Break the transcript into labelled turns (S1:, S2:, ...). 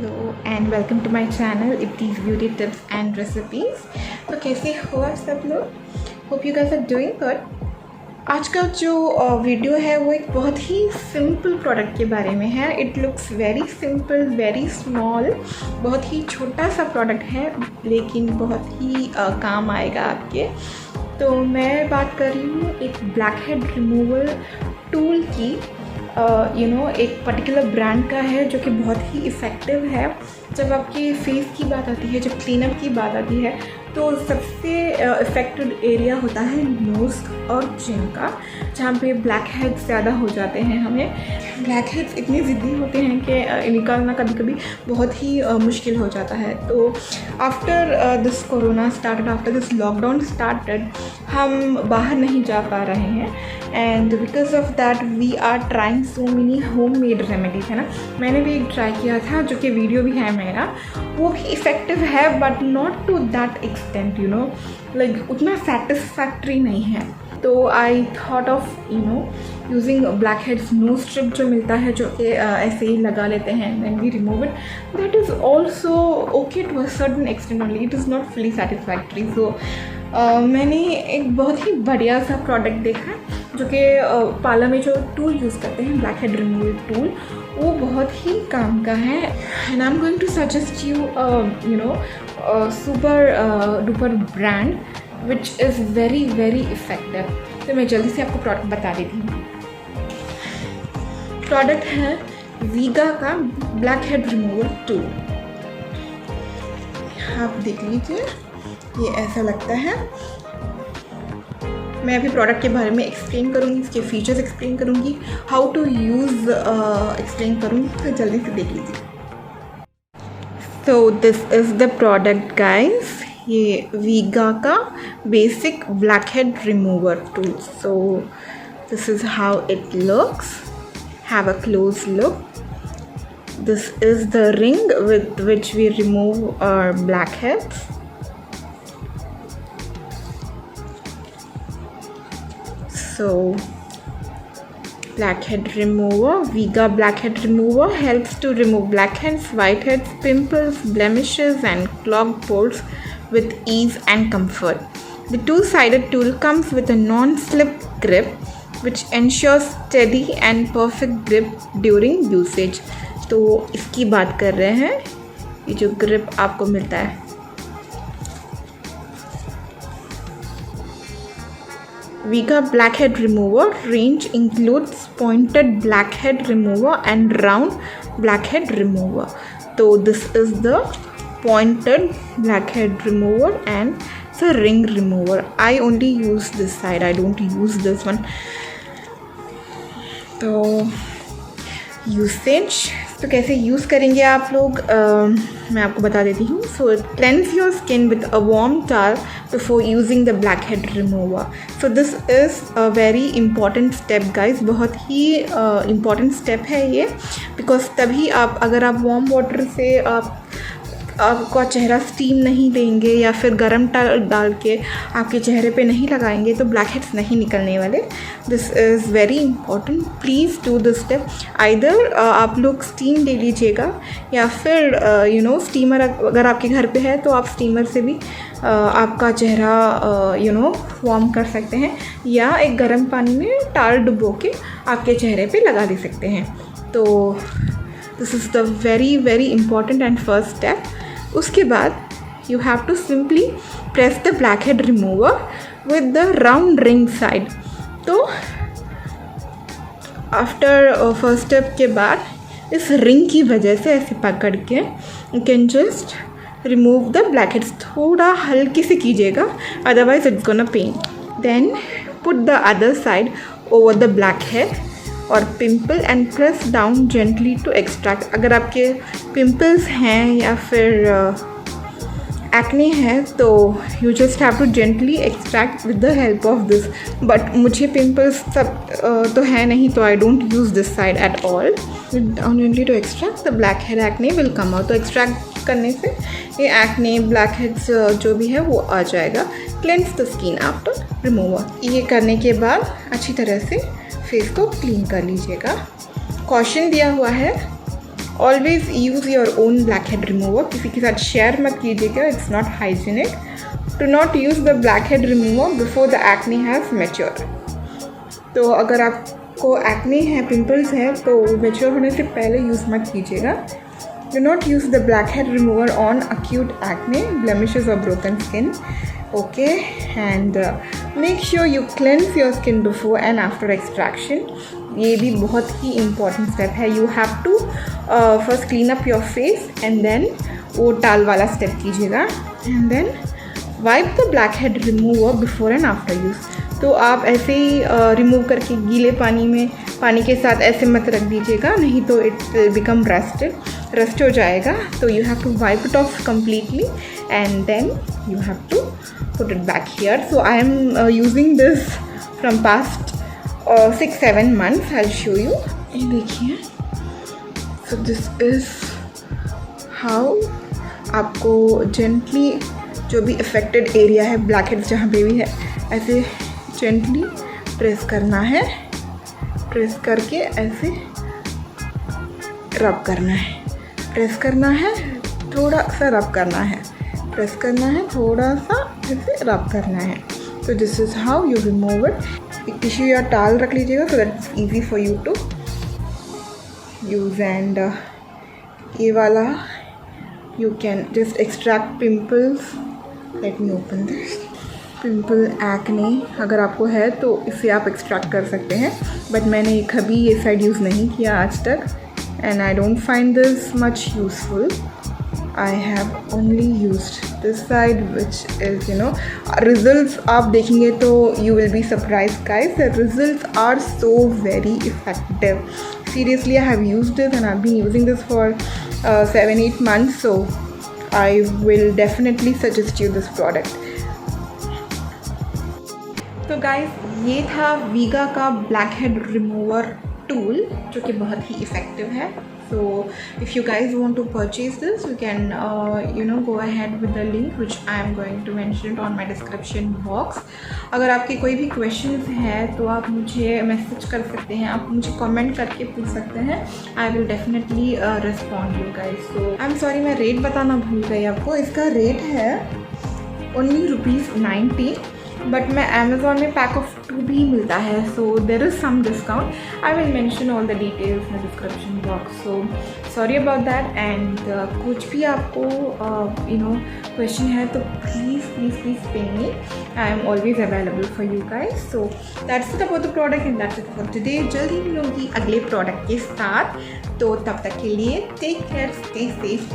S1: Hello and welcome to my channel Ipti's Beauty Tips and Recipes। तो कैसे हो आप सब लोग? Hope you guys are doing good। आज का जो वीडियो है वो एक बहुत ही सिंपल प्रोडक्ट के बारे में है। It looks very simple, very small, बहुत ही छोटा सा प्रोडक्ट है लेकिन बहुत ही काम आएगा आपके। तो मैं बात कर रही हूँ एक ब्लैक हेड रिमूवल टूल की। एक पर्टिकुलर ब्रांड का है जो कि बहुत ही इफ़ेक्टिव है। जब आपके फेस की बात आती है, जब क्लीनअप की बात आती है, तो सबसे इफ़ेक्टेड एरिया होता है नोज़ और चिन का, जहाँ पे ब्लैक हेड्स ज़्यादा हो जाते हैं। हमें ब्लैक हेड्स इतने ज़िद्दी होते हैं कि निकालना कभी कभी बहुत ही मुश्किल हो जाता है। तो after this corona started, after this lockdown started, हम बाहर नहीं जा पा रहे हैं and because of that we are trying so many home made remedies, है ना। मैंने भी एक ट्राई किया था जो कि वीडियो भी है मेरा, वो भी इफ़ेक्टिव है but not to that extent, like उतना सेटिस्फैक्ट्री नहीं है। तो I thought of using black heads no strip जो मिलता है, जो कि ऐसे ही लगा लेते हैं when we remove it. That is also okay to a certain extent only, it is not fully satisfactory. So मैंने एक बहुत ही बढ़िया सा प्रोडक्ट देखा जो कि पार्लर में जो टूल यूज़ करते हैं, ब्लैक हेड रिमूवल टूल, वो बहुत ही काम का है। And I am going to suggest you super duper brand which is very very effective. तो मैं जल्दी से आपको प्रोडक्ट बता देती हूँ। प्रोडक्ट है वीगा का ब्लैक हेड रिमूवल टूल। आप देख लीजिए, ये ऐसा लगता है। मैं अभी प्रोडक्ट के बारे में एक्सप्लेन करूँगी, इसके फीचर्स एक्सप्लेन करूँगी, हाउ टू यूज़ एक्सप्लेन करूँगी, तो जल्दी से देख लीजिए। सो this is the product guys, ये वीगा का basic black head remover tool. So this is how it looks, have a close look. This is the ring with which we remove our blackheads. So, blackhead remover, Viga blackhead remover helps to remove blackheads, whiteheads, pimples, blemishes and clogged pores with ease and comfort. The two-sided tool comes with a non-slip grip which ensures steady and perfect grip during usage. तो इसकी बात कर रहे हैं, ये जो grip आपको मिलता है। Viga blackhead remover range includes pointed blackhead remover and round blackhead remover. So this is the pointed blackhead remover and it's a ring remover. I only use this side, I don't use this one. तो usage, तो कैसे use करेंगे आप लोग, मैं आपको बता देती हूँ। So cleanse your skin with a warm towel before using the black head remover. So this is a very important step guys, बहुत ही इंपॉर्टेंट स्टेप है ये, बिकॉज तभी आप, अगर आप वार्म वाटर से आपका चेहरा स्टीम नहीं देंगे या फिर गर्म टावल डाल के आपके चेहरे पे नहीं लगाएंगे तो ब्लैक हेड्स नहीं निकलने वाले। This is very important, please do this step. Either आप लोग स्टीम ले लीजिएगा या फिर स्टीमर अगर आपके घर पे है तो आप स्टीमर से भी आपका चेहरा वार्म कर सकते हैं, या एक गर्म पानी में टावल डुबो के आपके चेहरे पे लगा दे सकते हैं। तो this is the very very important and first step. उसके बाद you have to simply press the black head remover with the round ring side. तो आफ्टर फर्स्ट स्टेप के बाद इस रिंग की वजह से ऐसे पकड़ के you can just remove the black heads. थोड़ा हल्के से कीजिएगा, otherwise it's gonna pain. Then put the other side over the black head और pimple and press down gently to extract. अगर आपके पिंपल्स हैं या फिर एक्ने है तो you just have to gently extract with the help of this. But मुझे pimples सब तो है नहीं, तो I don't use this side at all. Down gently to extract the black head acne will come out. तो extract करने से ये एक्ने, ब्लैक हेड्स जो भी है वो आ जाएगा। Cleanse the skin after remover. ये करने के बाद अच्छी तरह से फेस को क्लीन कर लीजिएगा। कॉशन दिया हुआ है always use your own black head remover, किसी के साथ शेयर मत कीजिएगा, it's not hygienic. Do not use the black head remover before the acne has mature. तो अगर आपको एक्ने है, पिंपल्स है, तो मैच्योर होने से पहले यूज़ मत कीजिएगा. Do not use the blackhead remover on acute acne, blemishes or broken skin. Okay, and make sure you cleanse your skin before and after extraction. ये भी बहुत ही important step है. You have to first clean up your face and then वो टाल वाला step कीजिएगा, and then wipe the blackhead remover before and after use. तो आप ऐसे ही रिमूव करके गीले पानी के साथ ऐसे मत रख दीजिएगा, नहीं तो इट विल बिकम रस्ट हो जाएगा. तो you have to wipe it off completely and then you have to put it back here. So I am using this from past 6-7 months. I show you. ये देखिए. So this is how आपको gently जो भी affected area है, black heads जहाँ पे भी है, ऐसे जेंटली प्रेस करना है. प्रेस करके ऐसे रब करना है. प्रेस करना है, थोड़ा सा रब करना है. प्रेस करना है, थोड़ा सा ऐसे रब करना है. तो this is how you remove it. एक टिश्यू या टाल रख लीजिएगा so that it's easy for you to use. And ये वाला you can just extract pimples. Let me open this. Pimple acne अगर आपको है तो इसे आप एक्सट्रैक्ट कर सकते हैं, बट मैंने कभी ये साइड यूज़ नहीं किया आज तक, and I don't find this much useful. I have only used this side which is results आप देखेंगे तो you will be surprise guys. The results are so very effective. Seriously I have used this and I have been using this for 7-8 months. So I will definitely suggest you this product. तो guys, ये था वीगा का black head remover tool जो कि बहुत ही effective है. So if you guys want to purchase this you can go ahead with the link which I am going to mention it on my description box. अगर आपके कोई भी questions हैं तो आप मुझे मैसेज कर सकते हैं, आप मुझे कमेंट करके पूछ सकते हैं. I will definitely respond you guys. So I am sorry, मैं रेट बताना भूल गई आपको. इसका रेट है only ₹90, बट मैं अमेज़ॉन में पैक ऑफ 2 भी मिलता है. So there is some discount. I will mention all the details in the description box. So sorry about that. And कुछ भी आपको क्वेश्चन है तो please pay me. I am always available for you guys. So that's it about the product and that's it for today. जल्दी मिलूँगी अगले product के साथ. तो तब तक के लिए टेक केयर, स्टे सेफ.